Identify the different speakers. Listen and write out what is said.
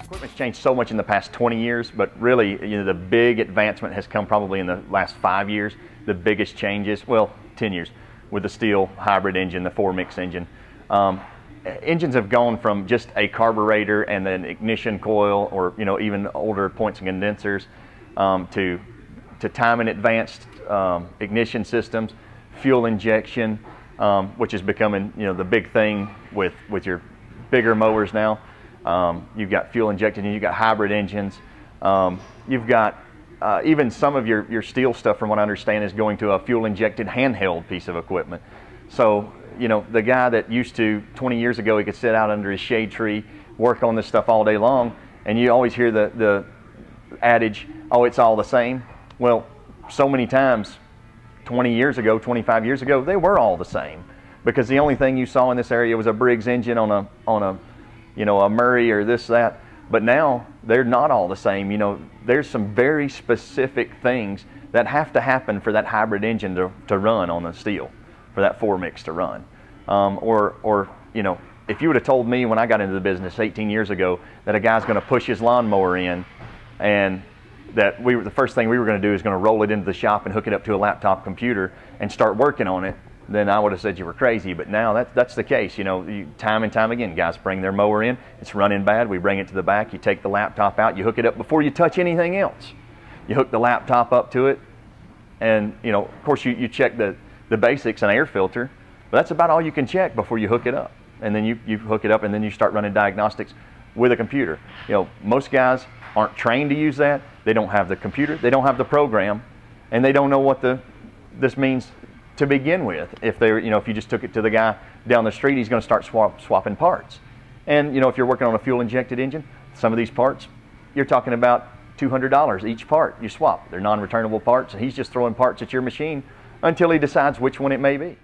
Speaker 1: Equipment's changed so much in the past 20 years, but really, the big advancement has come probably in the last 5 years. The biggest changes, well, 10 years, with the steel hybrid engine, the 4-mix engine. Engines have gone from just a carburetor and an ignition coil, or even older points and condensers, to time and advanced ignition systems, fuel injection, which is becoming the big thing with your bigger mowers now. You've got fuel injected, and you've got hybrid engines. You've got even some of your steel stuff, from what I understand, is going to a fuel injected handheld piece of equipment. So the guy that used to 20 years ago, he could sit out under his shade tree, work on this stuff all day long, and you always hear the adage, oh, it's all the same. Well, so many times 20 years ago, 25 years ago, they were all the same, because the only thing you saw in this area was a Briggs engine on a Murray or this, that. But now they're not all the same. There's some very specific things that have to happen for that hybrid engine to run on the steel, for that 4-mix to run. If you would have told me when I got into the business 18 years ago that a guy's going to push his lawnmower in, and that the first thing we were going to do is going to roll it into the shop and hook it up to a laptop computer and start working on it, then I would have said you were crazy. But now that's the case. Time and time again, guys bring their mower in, it's running bad, we bring it to the back, you take the laptop out, you hook it up before you touch anything else. You hook the laptop up to it, and of course you check the basics, an air filter, but that's about all you can check before you hook it up. And then you hook it up, and then you start running diagnostics with a computer. Most guys aren't trained to use that. They don't have the computer, they don't have the program, and they don't know what this means to begin with. If you just took it to the guy down the street, he's going to start swapping parts. And if you're working on a fuel injected engine, some of these parts, you're talking about $200 each part you swap. They're non-returnable parts, and he's just throwing parts at your machine until he decides which one it may be.